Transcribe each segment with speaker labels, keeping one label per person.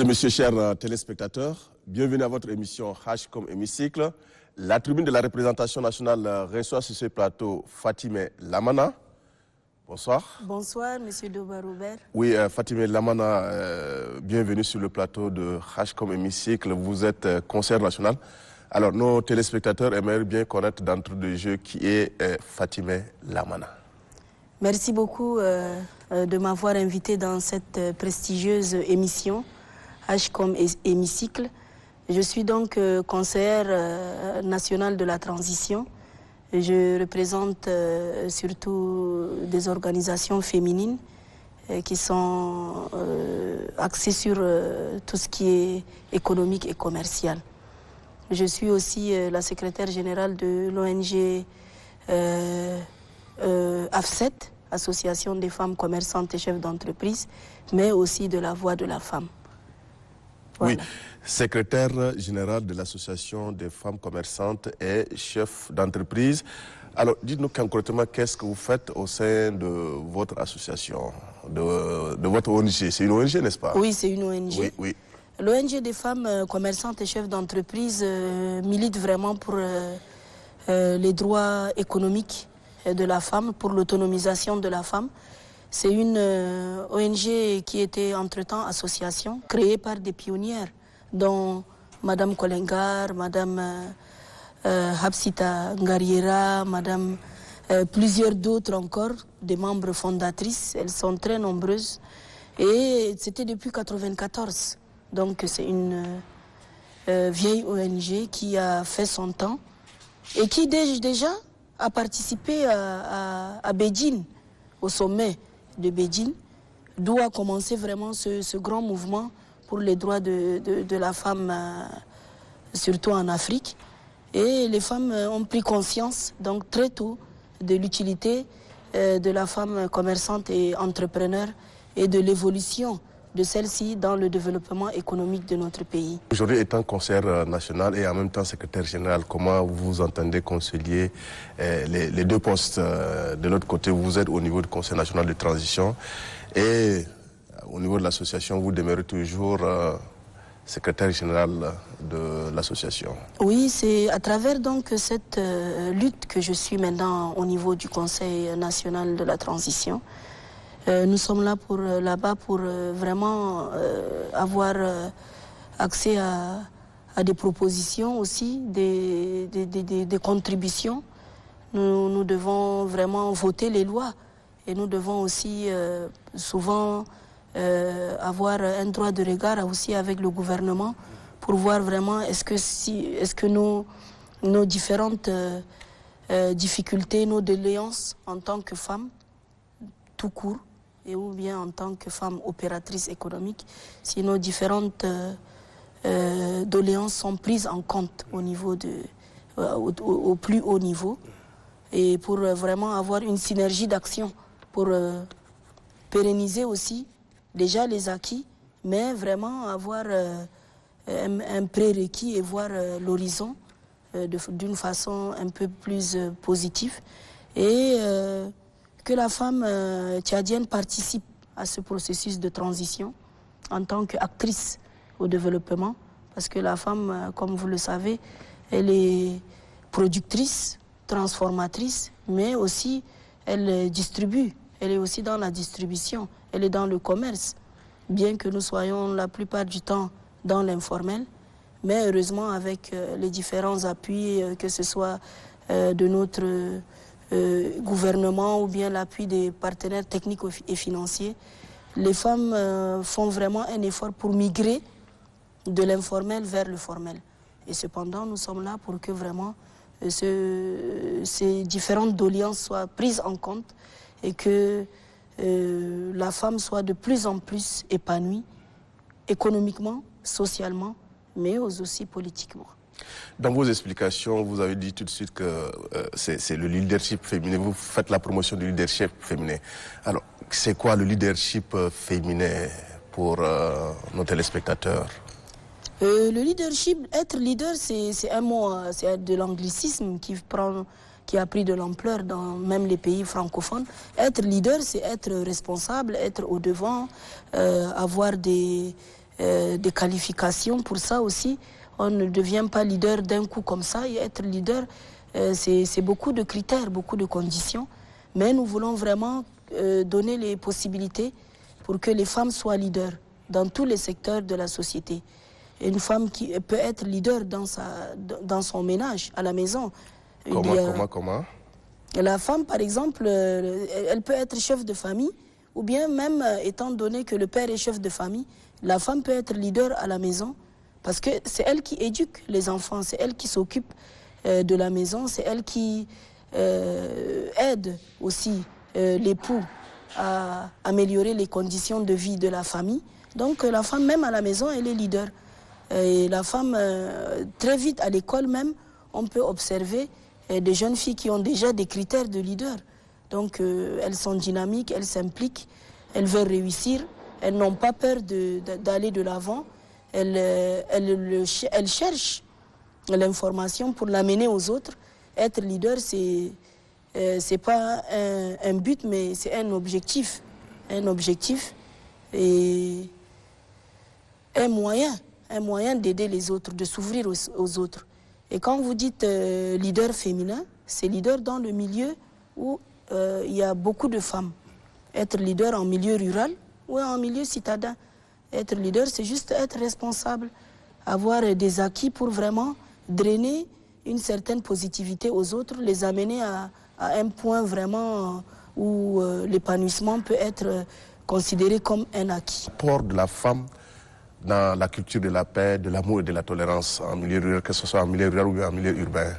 Speaker 1: Mesdames et messieurs, chers téléspectateurs, bienvenue à votre émission H comme hémicycle. La tribune de la représentation nationale reçoit sur ce plateau Fatimé Lamana. Bonsoir.
Speaker 2: Bonsoir, monsieur Doba Robert.
Speaker 1: Oui, Fatimé Lamana, bienvenue sur le plateau de H comme hémicycle. Vous êtes conseillère nationale. Alors, nos téléspectateurs aimeraient bien connaître d'entre de jeu qui est Fatimé Lamana.
Speaker 2: Merci beaucoup de m'avoir invité dans cette prestigieuse émission H comme hémicycle. Je suis donc conseillère nationale de la transition. Je représente surtout des organisations féminines qui sont axées sur tout ce qui est économique et commercial. Je suis aussi la secrétaire générale de l'ONG AFSET, Association des femmes commerçantes et chefs d'entreprise, mais aussi de la voix de la femme. Voilà.
Speaker 1: Oui, secrétaire générale de l'Association des femmes commerçantes et chefs d'entreprise. Alors, dites-nous concrètement qu'est-ce que vous faites au sein de votre association, de votre ONG. C'est une ONG, n'est-ce pas?
Speaker 2: Oui, c'est une ONG.
Speaker 1: Oui, oui.
Speaker 2: L'ONG des femmes commerçantes et chefs d'entreprise milite vraiment pour les droits économiques de la femme, pour l'autonomisation de la femme. C'est une ONG qui était entre-temps association, créée par des pionnières, dont Madame Kolengar, Madame Hapsita Ngariera, Madame plusieurs d'autres encore, des membres fondatrices. Elles sont très nombreuses. Et c'était depuis 1994. Donc c'est une vieille ONG qui a fait son temps et qui déjà a participé à Beijing, au sommet de Beijing, d'où a commencé vraiment ce grand mouvement pour les droits de la femme, surtout en Afrique. Et les femmes ont pris conscience donc très tôt de l'utilité de la femme commerçante et entrepreneur et de l'évolution de celle-ci dans le développement économique de notre pays.
Speaker 1: Aujourd'hui, étant conseillère nationale et en même temps secrétaire général, comment vous entendez concilier les deux postes? De l'autre côté, vous êtes au niveau du Conseil national de transition et au niveau de l'association, vous demeurez toujours secrétaire général de l'association. Oui,
Speaker 2: c'est à travers donc cette lutte que je suis maintenant au niveau du Conseil national de la transition. Nous sommes là-bas pour vraiment avoir accès à des propositions aussi, des contributions. Nous devons vraiment voter les lois et nous devons aussi souvent avoir un droit de regard aussi avec le gouvernement pour voir vraiment est-ce que nos différentes difficultés, nos doléances en tant que femmes, tout court, et ou bien en tant que femme opératrice économique, si nos différentes doléances sont prises en compte au niveau au plus haut niveau, et pour vraiment avoir une synergie d'action pour pérenniser aussi déjà les acquis, mais vraiment avoir un prérequis et voir l'horizon d'une façon un peu plus positive. Et que la femme tchadienne participe à ce processus de transition en tant qu'actrice au développement, parce que la femme, comme vous le savez, elle est productrice, transformatrice, mais aussi elle distribue, elle est aussi dans la distribution, elle est dans le commerce, bien que nous soyons la plupart du temps dans l'informel, mais heureusement avec les différents appuis, que ce soit de notre gouvernement ou bien l'appui des partenaires techniques et financiers, les femmes font vraiment un effort pour migrer de l'informel vers le formel. Et cependant, nous sommes là pour que vraiment ces différentes doléances soient prises en compte et que la femme soit de plus en plus épanouie économiquement, socialement, mais aussi politiquement.
Speaker 1: Dans vos explications, vous avez dit tout de suite que c'est le leadership féminin. Vous faites la promotion du leadership féminin. Alors, c'est quoi le leadership féminin pour nos téléspectateurs?
Speaker 2: Le leadership, être leader, c'est un mot, c'est de l'anglicisme qui a pris de l'ampleur dans même les pays francophones. Être leader, c'est être responsable, être au devant, avoir des des qualifications pour ça aussi. On ne devient pas leader d'un coup comme ça. Et être leader, c'est beaucoup de critères, beaucoup de conditions. Mais nous voulons vraiment donner les possibilités pour que les femmes soient leaders dans tous les secteurs de la société. Une femme qui peut être leader dans son ménage, à la maison.
Speaker 1: Comment
Speaker 2: La femme, par exemple, elle peut être chef de famille, ou bien même, étant donné que le père est chef de famille, la femme peut être leader à la maison, parce que c'est elle qui éduque les enfants, c'est elle qui s'occupe de la maison, c'est elle qui aide aussi l'époux à améliorer les conditions de vie de la famille. Donc la femme, même à la maison, elle est leader. Et la femme, très vite à l'école même, on peut observer des jeunes filles qui ont déjà des critères de leader. Donc elles sont dynamiques, elles s'impliquent, elles veulent réussir, elles n'ont pas peur d'aller de l'avant, elles cherchent l'information pour l'amener aux autres. Être leader, c'est pas un but, mais c'est un objectif. Un objectif et un moyen d'aider les autres, de s'ouvrir aux autres. Et quand vous dites leader féminin, c'est leader dans le milieu où il y a beaucoup de femmes. Être leader en milieu rural ou en milieu citadin. Être leader, c'est juste être responsable, avoir des acquis pour vraiment drainer une certaine positivité aux autres, les amener à un point vraiment où l'épanouissement peut être considéré comme un acquis.
Speaker 1: L'apport de la femme dans la culture de la paix, de l'amour et de la tolérance en milieu rural, que ce soit en milieu rural ou en milieu urbain.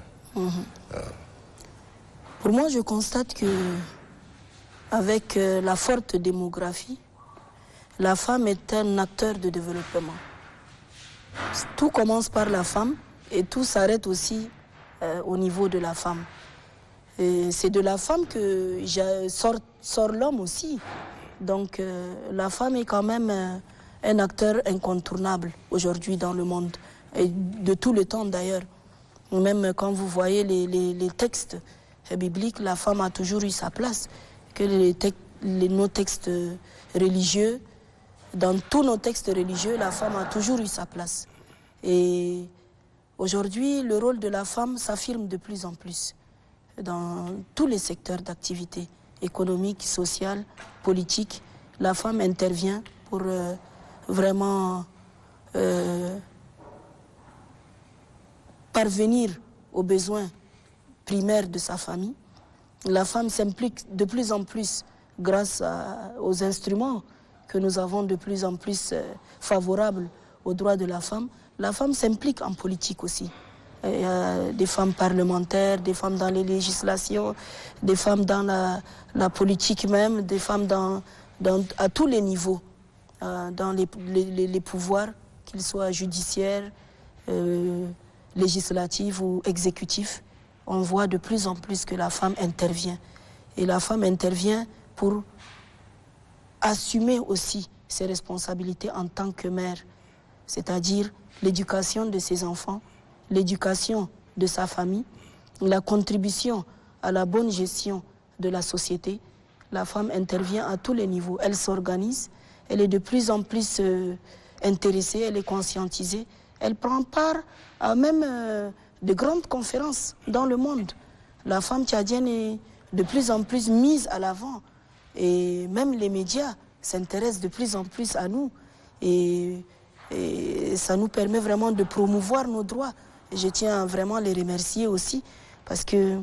Speaker 2: Pour moi, je constate que avec la forte démographie, la femme est un acteur de développement. Tout commence par la femme et tout s'arrête aussi au niveau de la femme. C'est de la femme que sort l'homme aussi. Donc la femme est quand même un acteur incontournable aujourd'hui dans le monde, et de tout le temps d'ailleurs. Même quand vous voyez les textes bibliques, la femme a toujours eu sa place. Que nos textes religieux, dans tous nos textes religieux, la femme a toujours eu sa place. Et aujourd'hui, le rôle de la femme s'affirme de plus en plus dans tous les secteurs d'activité, économique, sociale, politique. La femme intervient pour vraiment parvenir aux besoins primaires de sa famille. La femme s'implique de plus en plus grâce aux instruments que nous avons de plus en plus favorables aux droits de la femme. La femme s'implique en politique aussi. Il y a des femmes parlementaires, des femmes dans les législations, des femmes dans la politique même, des femmes à tous les niveaux, dans les pouvoirs, qu'ils soient judiciaires, législatifs ou exécutifs. On voit de plus en plus que la femme intervient. Et la femme intervient pour assumer aussi ses responsabilités en tant que mère, c'est-à-dire l'éducation de ses enfants, l'éducation de sa famille, la contribution à la bonne gestion de la société. La femme intervient à tous les niveaux. Elle s'organise, elle est de plus en plus intéressée, elle est conscientisée. Elle prend part à même de grandes conférences dans le monde. La femme tchadienne est de plus en plus mise à l'avant. Et même les médias s'intéressent de plus en plus à nous. Et ça nous permet vraiment de promouvoir nos droits. Et je tiens à vraiment les remercier aussi, parce que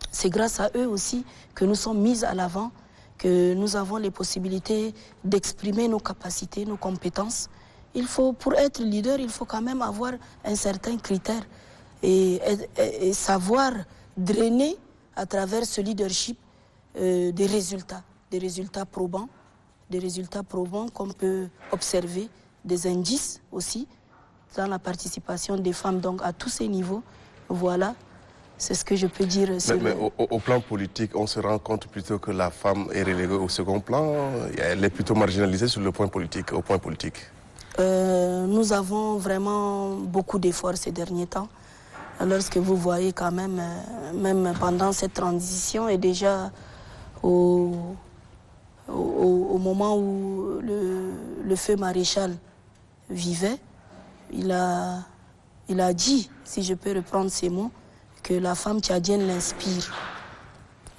Speaker 2: c'est grâce à eux aussi que nous sommes mises à l'avant, que nous avons les possibilités d'exprimer nos capacités, nos compétences. Pour être leader, il faut quand même avoir un certain critère et savoir drainer à travers ce leadership des résultats probants qu'on peut observer, des indices aussi dans la participation des femmes, donc à tous ces niveaux. Voilà, c'est ce que je peux dire.
Speaker 1: Mais au plan politique, on se rend compte plutôt que la femme est reléguée au second plan, elle est plutôt marginalisée sur le point politique, au point politique.
Speaker 2: Nous avons vraiment beaucoup d'efforts ces derniers temps. Lorsque vous voyez quand même, même pendant cette transition et déjà au moment où le feu maréchal vivait, il a dit, si je peux reprendre ces mots, que la femme tchadienne l'inspire.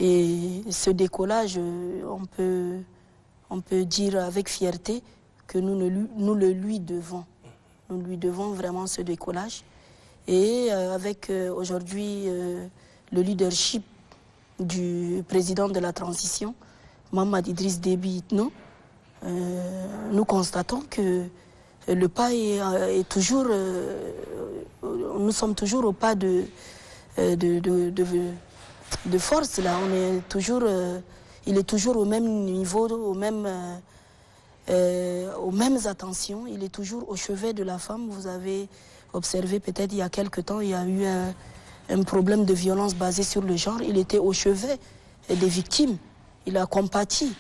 Speaker 2: Et ce décollage, on peut dire avec fierté que nous le lui devons. Nous lui devons vraiment ce décollage. Et avec aujourd'hui le leadership du président de la transition, Mohamed Idriss Déby Itno, nous constatons que le pas est toujours... nous sommes toujours au pas de force, là. On est toujours, il est toujours au même niveau, aux mêmes attentions. Il est toujours au chevet de la femme. Vous avez observé peut-être il y a quelque temps, il y a eu un problème de violence basé sur le genre. Il était au chevet des victimes. Il a compati.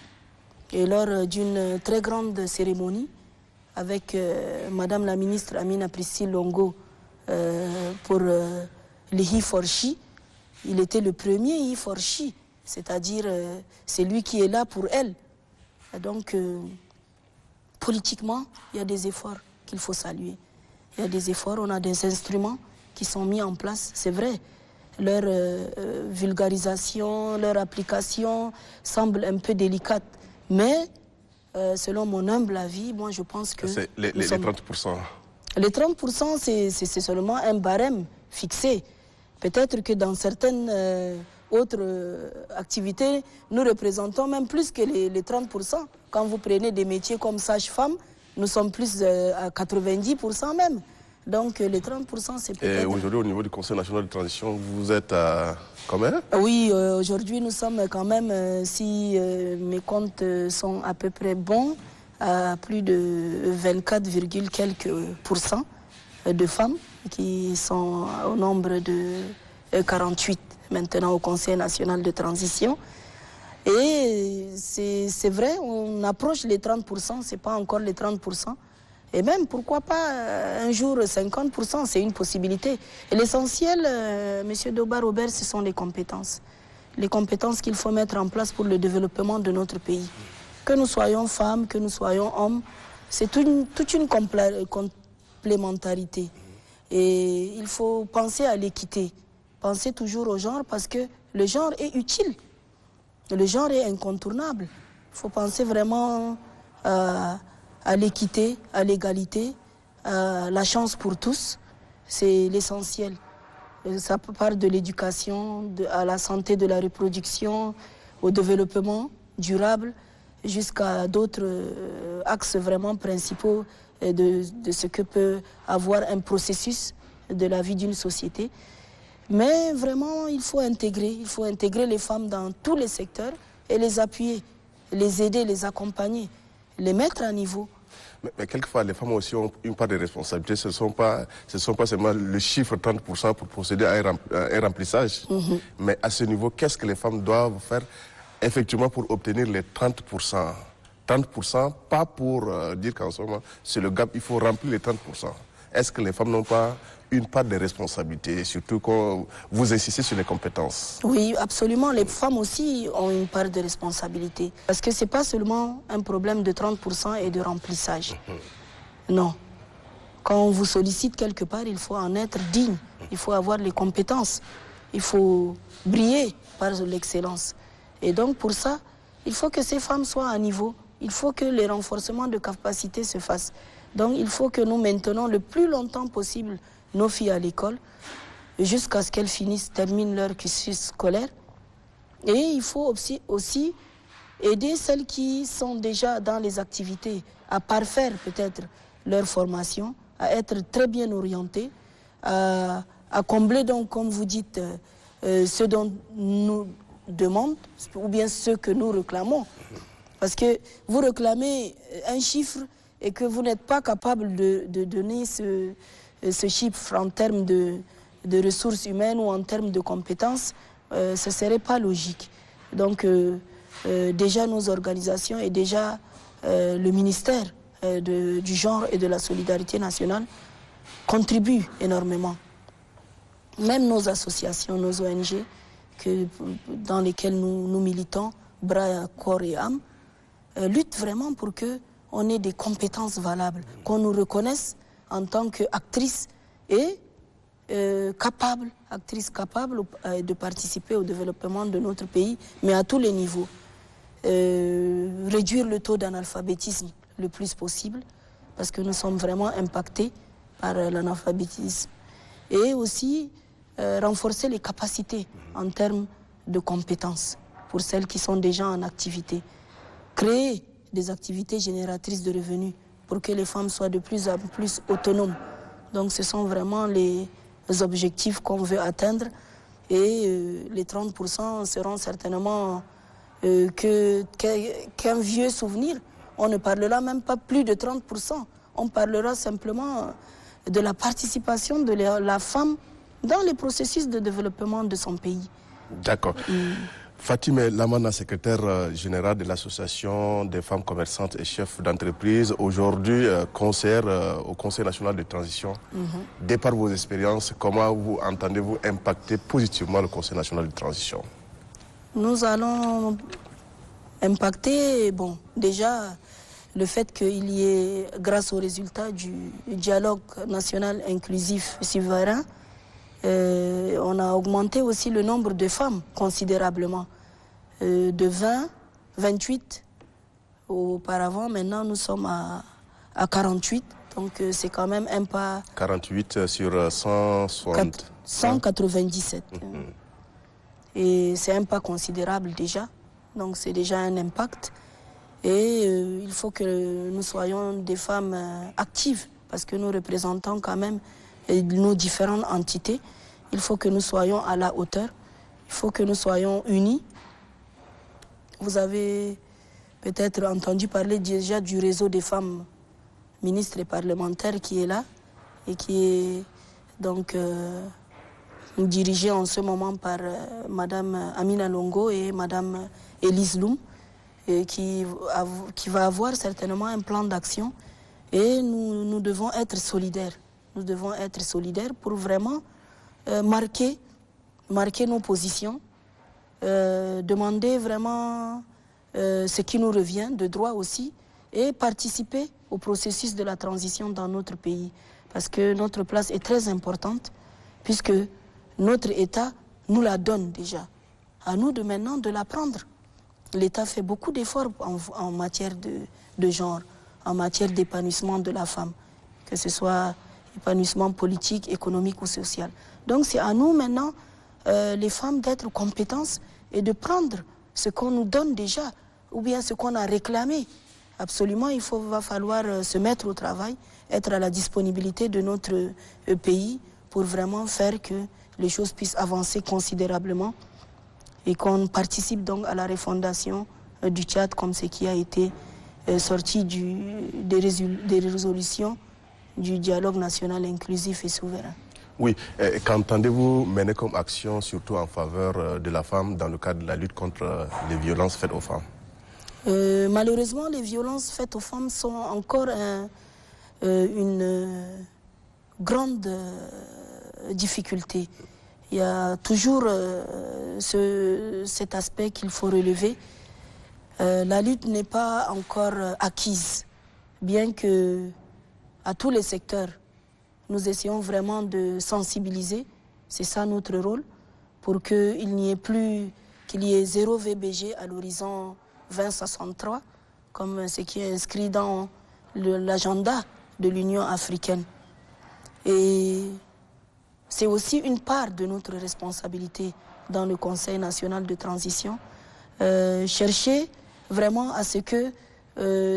Speaker 2: Et lors d'une très grande cérémonie avec Madame la ministre Amina Priscille Longo pour le He for She, il était le premier He for She, c'est-à-dire c'est lui qui est là pour elle. Et donc, politiquement, il y a des efforts qu'il faut saluer. Il y a des efforts, on a des instruments qui sont mis en place, c'est vrai. Leur vulgarisation, leur application semble un peu délicate. Mais, selon mon humble avis, moi je pense que...
Speaker 1: C'est les 30%.
Speaker 2: Les 30%, c'est seulement un barème fixé. Peut-être que dans certaines autres activités, nous représentons même plus que les 30%. Quand vous prenez des métiers comme sage-femme, nous sommes plus à 90% même. Donc les 30%, c'est peut-être...
Speaker 1: Et aujourd'hui, au niveau du Conseil national de transition, vous êtes à combien?
Speaker 2: Oui, aujourd'hui, nous sommes quand même, si mes comptes sont à peu près bons, à plus de 24, quelques pourcents de femmes qui sont au nombre de 48 maintenant au Conseil national de transition. Et c'est vrai, on approche les 30%, ce n'est pas encore les 30%. Et même, pourquoi pas, un jour 50%, c'est une possibilité. Et l'essentiel, M. Doba Robert, ce sont les compétences. Les compétences qu'il faut mettre en place pour le développement de notre pays. Que nous soyons femmes, que nous soyons hommes, c'est toute une complémentarité. Et il faut penser à l'équité, penser toujours au genre parce que le genre est utile. Le genre est incontournable. Il faut penser vraiment à l'équité, à l'égalité, à la chance pour tous. C'est l'essentiel. Ça part de l'éducation, à la santé de la reproduction, au développement durable, jusqu'à d'autres axes vraiment principaux de ce que peut avoir un processus de la vie d'une société. Mais vraiment, il faut intégrer les femmes dans tous les secteurs et les appuyer, les aider, les accompagner, les mettre à niveau.
Speaker 1: Mais quelquefois, les femmes aussi ont une part de responsabilité. Ce ne sont pas seulement le chiffre 30% pour procéder à un remplissage. Mais à ce niveau, qu'est-ce que les femmes doivent faire effectivement pour obtenir les 30%? 30%, pas pour dire qu'en ce moment, c'est le gap, il faut remplir les 30%. Est-ce que les femmes n'ont pas une part de responsabilité, surtout quand vous insistez sur les compétences? Oui,
Speaker 2: absolument. Les femmes aussi ont une part de responsabilité. Parce que ce n'est pas seulement un problème de 30% et de remplissage. Non. Quand on vous sollicite quelque part, il faut en être digne. Il faut avoir les compétences. Il faut briller par l'excellence. Et donc pour ça, il faut que ces femmes soient à niveau. Il faut que les renforcements de capacité se fassent. Donc il faut que nous maintenons le plus longtemps possible nos filles à l'école jusqu'à ce qu'elles terminent leur cursus scolaire. Et il faut aussi aider celles qui sont déjà dans les activités à parfaire peut-être leur formation, à être très bien orientées, à combler donc, comme vous dites, ce dont nous demandent ou bien ce que nous réclamons. Parce que vous réclamez un chiffre et que vous n'êtes pas capable de donner ce chiffre en termes de ressources humaines ou en termes de compétences, ce ne serait pas logique. Donc déjà nos organisations et déjà le ministère du genre et de la solidarité nationale contribuent énormément. Même nos associations, nos ONG, dans lesquelles nous militons, bras, corps et âme, luttent vraiment pour que on ait des compétences valables, qu'on nous reconnaisse en tant qu'actrice et actrice capable de participer au développement de notre pays, mais à tous les niveaux. Réduire le taux d'analphabétisme le plus possible, parce que nous sommes vraiment impactés par l'analphabétisme. Et aussi renforcer les capacités en termes de compétences pour celles qui sont déjà en activité. Créer des activités génératrices de revenus pour que les femmes soient de plus en plus autonomes. Donc ce sont vraiment les objectifs qu'on veut atteindre et les 30% seront certainement qu'un vieux souvenir. On ne parlera même pas plus de 30%. On parlera simplement de la participation de la femme dans les processus de développement de son pays.
Speaker 1: D'accord. Fatime Lamana, secrétaire générale de l'association des femmes commerçantes et chefs d'entreprise, aujourd'hui conseillère au Conseil national de transition. De par vos expériences, comment vous entendez-vous impacter positivement le Conseil national de transition?
Speaker 2: Nous allons impacter, bon, déjà le fait qu'il y ait, grâce aux résultats du dialogue national inclusif souverain, on a augmenté aussi le nombre de femmes considérablement. De 20, 28 auparavant, maintenant nous sommes à 48. Donc c'est quand même un pas...
Speaker 1: 48 sur 160.
Speaker 2: 197. Et c'est un pas considérable déjà. Donc c'est déjà un impact. Et il faut que nous soyons des femmes actives, parce que nous représentons quand même nos différentes entités. Il faut que nous soyons à la hauteur. Il faut que nous soyons unis. Vous avez peut-être entendu parler déjà du réseau des femmes ministres et parlementaires qui est là et qui est donc dirigé en ce moment par Madame Amina Longo et Madame Elise Loum, et qui va avoir certainement un plan d'action. Et nous devons être solidaires. Nous devons être solidaires pour vraiment marquer nos positions, demander vraiment ce qui nous revient, de droit aussi, et participer au processus de la transition dans notre pays. Parce que notre place est très importante, puisque notre État nous la donne déjà. À nous de maintenant de la prendre. L'État fait beaucoup d'efforts en matière de genre, en matière d'épanouissement de la femme, que ce soit épanouissement politique, économique ou social. Donc c'est à nous maintenant, les femmes, d'être compétentes et de prendre ce qu'on nous donne déjà, ou bien ce qu'on a réclamé. Absolument, va falloir se mettre au travail, être à la disponibilité de notre pays pour vraiment faire que les choses puissent avancer considérablement et qu'on participe donc à la refondation du Tchad comme ce qui a été sorti des résolutions du dialogue national inclusif et souverain.
Speaker 1: Oui, qu'entendez-vous mener comme action, surtout en faveur de la femme, dans le cadre de la lutte contre les violences faites aux femmes?
Speaker 2: Malheureusement, les violences faites aux femmes sont encore une grande difficulté. Il y a toujours cet aspect qu'il faut relever. La lutte n'est pas encore acquise, bien que à tous les secteurs, nous essayons vraiment de sensibiliser. C'est ça notre rôle, pour qu'il n'y ait plus, qu'il y ait 0 VBG à l'horizon 2063, comme ce qui est inscrit dans l'agenda de l'Union africaine. Et c'est aussi une part de notre responsabilité dans le Conseil national de transition, chercher vraiment à ce que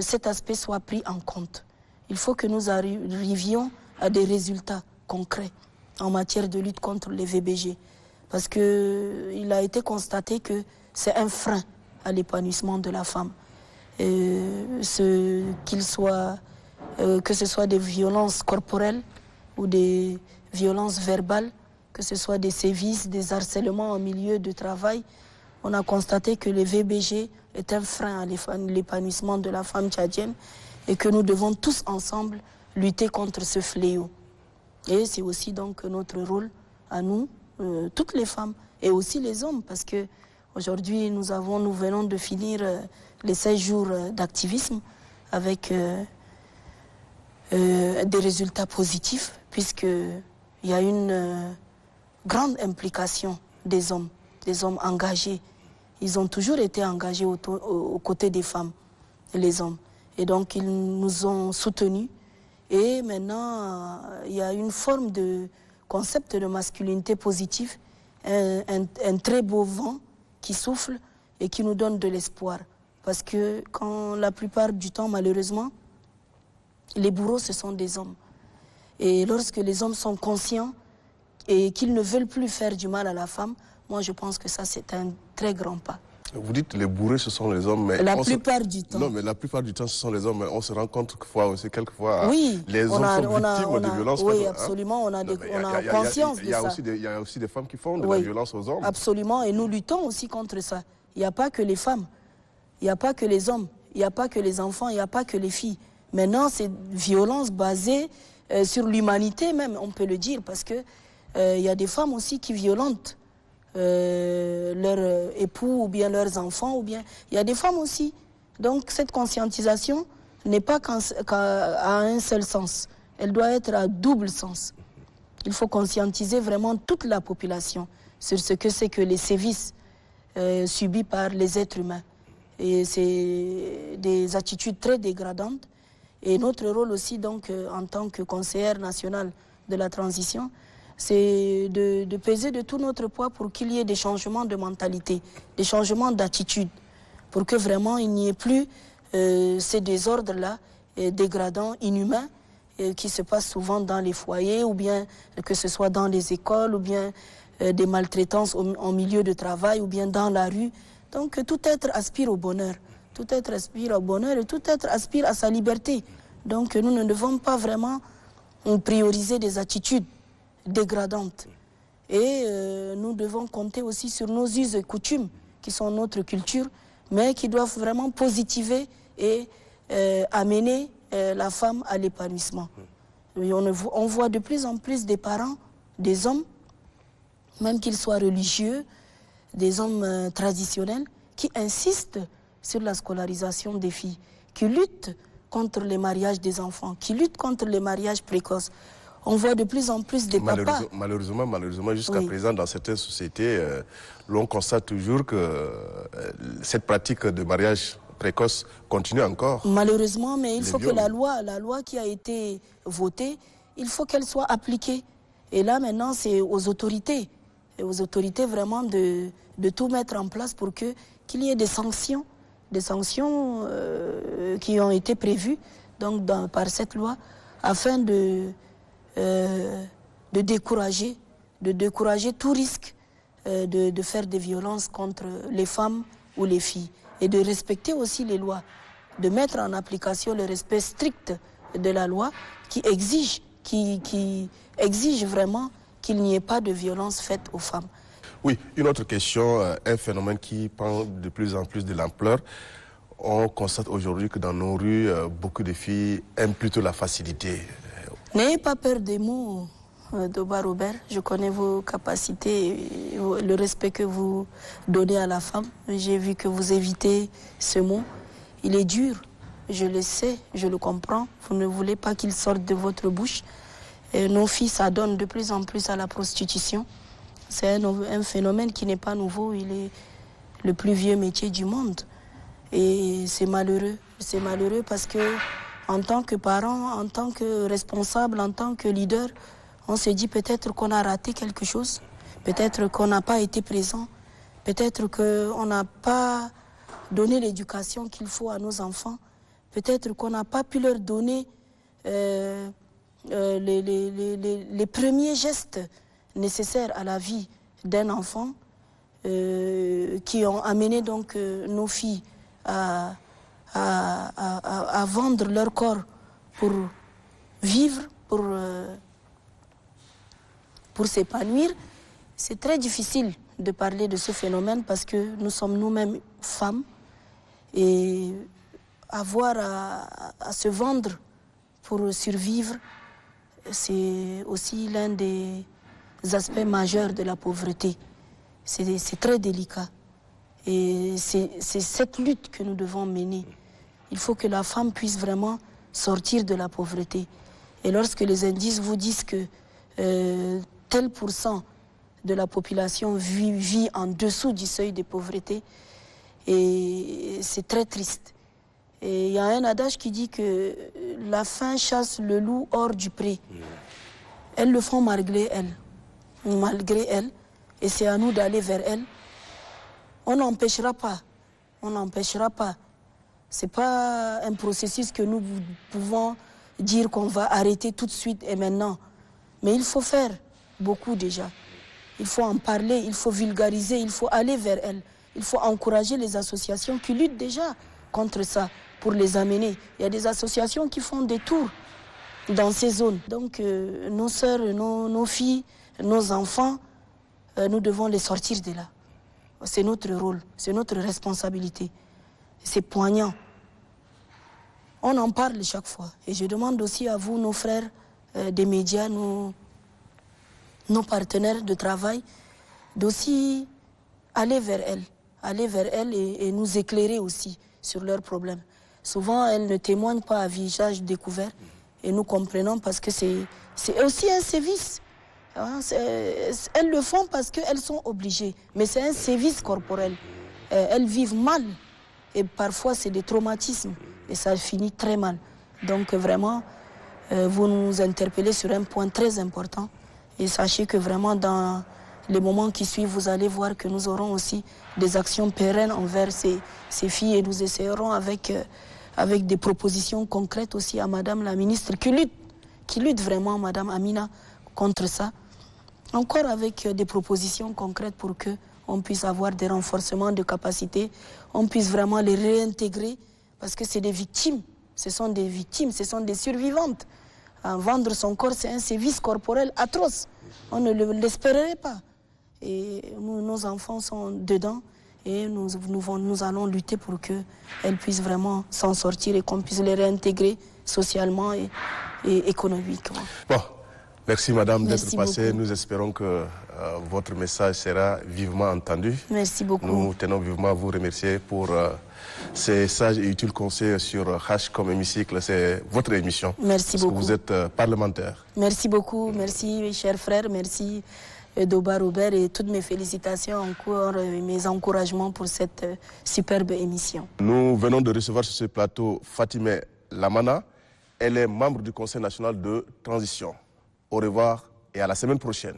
Speaker 2: cet aspect soit pris en compte. Il faut que nous arrivions à des résultats concrets en matière de lutte contre les VBG, parce qu'il a été constaté que c'est un frein à l'épanouissement de la femme. Que ce soit des violences corporelles ou des violences verbales, que ce soit des sévices, des harcèlements en milieu de travail, on a constaté que les VBG est un frein à l'épanouissement de la femme tchadienne et que nous devons tous ensemble lutter contre ce fléau. Et c'est aussi donc notre rôle à nous, toutes les femmes et aussi les hommes, parce que aujourd'hui nous venons de finir les 16 jours d'activisme avec des résultats positifs, puisqu'il y a une grande implication des hommes engagés. Ils ont toujours été engagés aux côtés des femmes, les hommes. Et donc, ils nous ont soutenus. Et maintenant, il y a une forme de concept de masculinité positive, un très beau vent qui souffle et qui nous donne de l'espoir. Parce que quand la plupart du temps, malheureusement, les bourreaux, ce sont des hommes. Et lorsque les hommes sont conscients et qu'ils ne veulent plus faire du mal à la femme, moi je pense que ça c'est un très grand pas.
Speaker 1: Vous dites les bourrés ce sont les hommes, mais...
Speaker 2: La plupart du temps.
Speaker 1: Non, mais la plupart du temps ce sont les hommes, mais on se rend compte quelquefois,
Speaker 2: oui,
Speaker 1: les hommes sont victimes de violences.
Speaker 2: Oui, absolument, on a conscience de ça.
Speaker 1: Il y a aussi des femmes qui font de la violence aux hommes.
Speaker 2: Absolument, et nous luttons aussi contre ça. Il n'y a pas que les femmes, il n'y a pas que les hommes, il n'y a pas que les enfants, il n'y a pas que les filles. Maintenant, c'est violence basée sur l'humanité même, on peut le dire, parce que il y a des femmes aussi qui violentent leurs époux ou bien leurs enfants, ou bien il y a des femmes aussi. Donc cette conscientisation n'est pas à un seul sens, elle doit être à double sens. Il faut conscientiser vraiment toute la population sur ce que c'est que les sévices subis par les êtres humains. Et c'est des attitudes très dégradantes. Et notre rôle aussi, donc, en tant que conseillère nationale de la transition, c'est de peser de tout notre poids pour qu'il y ait des changements de mentalité, des changements d'attitude, pour que vraiment il n'y ait plus ces désordres-là, dégradants, inhumains, qui se passent souvent dans les foyers, ou bien que ce soit dans les écoles, ou bien des maltraitances en milieu de travail, ou bien dans la rue. Donc tout être aspire au bonheur. Tout être aspire au bonheur et tout être aspire à sa liberté. Donc nous ne devons pas vraiment prioriser des attitudes dégradantes. Et nous devons compter aussi sur nos us et coutumes, qui sont notre culture, mais qui doivent vraiment positiver et amener la femme à l'épanouissement. On voit de plus en plus des parents, des hommes, même qu'ils soient religieux, des hommes traditionnels, qui insistent sur la scolarisation des filles, qui luttent contre les mariages des enfants, qui luttent contre les mariages précoces. On voit de plus en plus des papas.
Speaker 1: Malheureusement, jusqu'à présent, dans certaines sociétés, l'on constate toujours que cette pratique de mariage précoce continue encore.
Speaker 2: Malheureusement, mais il faut que la loi qui a été votée, il faut qu'elle soit appliquée. Et là, maintenant, c'est aux autorités vraiment de tout mettre en place pour qu'il y ait des sanctions qui ont été prévues donc, par cette loi, afin de décourager tout risque de faire des violences contre les femmes ou les filles, et de respecter aussi les lois, de mettre en application le respect strict de la loi qui exige vraiment qu'il n'y ait pas de violence faite aux femmes.
Speaker 1: Oui, une autre question, un phénomène qui prend de plus en plus de l'ampleur. On constate aujourd'hui que dans nos rues, beaucoup de filles aiment plutôt la facilité.
Speaker 2: N'ayez pas peur des mots, Doba Robert. Je connais vos capacités, le respect que vous donnez à la femme. J'ai vu que vous évitez ce mot. Il est dur, je le sais, je le comprends. Vous ne voulez pas qu'il sorte de votre bouche. Et nos filles s'adonnent de plus en plus à la prostitution. C'est un phénomène qui n'est pas nouveau. Il est le plus vieux métier du monde. Et c'est malheureux. C'est malheureux parce que, en tant que parent, en tant que responsable, en tant que leader, on se dit peut-être qu'on a raté quelque chose, peut-être qu'on n'a pas été présent, peut-être qu'on n'a pas donné l'éducation qu'il faut à nos enfants, peut-être qu'on n'a pas pu leur donner les premiers gestes nécessaires à la vie d'un enfant qui ont amené donc nos filles à vendre leur corps pour vivre, pour s'épanouir. C'est très difficile de parler de ce phénomène parce que nous sommes nous-mêmes femmes et avoir à se vendre pour survivre, c'est aussi l'un des aspects majeurs de la pauvreté. C'est très délicat. Et c'est cette lutte que nous devons mener. Il faut que la femme puisse vraiment sortir de la pauvreté. Et lorsque les indices vous disent que tel pourcent de la population vit en dessous du seuil de pauvreté, et c'est très triste. Et il y a un adage qui dit que la faim chasse le loup hors du pré. Elles le font malgré elles. Et c'est à nous d'aller vers elles. On n'empêchera pas. On n'empêchera pas. Ce n'est pas un processus que nous pouvons dire qu'on va arrêter tout de suite et maintenant. Mais il faut faire beaucoup déjà. Il faut en parler, il faut vulgariser, il faut aller vers elles. Il faut encourager les associations qui luttent déjà contre ça pour les amener. Il y a des associations qui font des tours dans ces zones. Donc nos sœurs, nos filles, nos enfants, nous devons les sortir de là. C'est notre rôle, c'est notre responsabilité. C'est poignant. On en parle chaque fois. Et je demande aussi à vous, nos frères des médias, nos partenaires de travail, d'aussi aller vers elles et nous éclairer aussi sur leurs problèmes. Souvent, elles ne témoignent pas à visage découvert et nous comprenons parce que c'est aussi un service. Elles le font parce qu'elles sont obligées, mais c'est un service corporel. Elles vivent mal et parfois c'est des traumatismes et ça finit très mal. Donc vraiment, vous nous interpellez sur un point très important et sachez que vraiment dans les moments qui suivent, vous allez voir que nous aurons aussi des actions pérennes envers ces filles et nous essayerons avec des propositions concrètes aussi à Madame la ministre qui lutte vraiment, Madame Amina, contre ça. Encore avec des propositions concrètes pour qu'on puisse avoir des renforcements de capacités, on puisse vraiment les réintégrer parce que c'est des victimes, ce sont des victimes, ce sont des survivantes. Vendre son corps, c'est un service corporel atroce. On ne l'espérait pas. Et nos enfants sont dedans et nous allons lutter pour qu'elles puissent vraiment s'en sortir et qu'on puisse les réintégrer socialement et économiquement.
Speaker 1: Bon. Merci Madame d'être passée.
Speaker 2: Beaucoup.
Speaker 1: Nous espérons que votre message sera vivement entendu.
Speaker 2: Merci beaucoup.
Speaker 1: Nous tenons vivement à vous remercier pour ces sages et utiles conseils sur H comme hémicycle. C'est votre émission.
Speaker 2: Merci beaucoup.
Speaker 1: Parce que vous êtes parlementaire.
Speaker 2: Merci beaucoup. Merci chers frères. Merci Doba Robert et toutes mes félicitations encore et mes encouragements pour cette superbe émission.
Speaker 1: Nous venons de recevoir sur ce plateau Fatimé Lamana. Elle est membre du Conseil national de transition. Au revoir et à la semaine prochaine.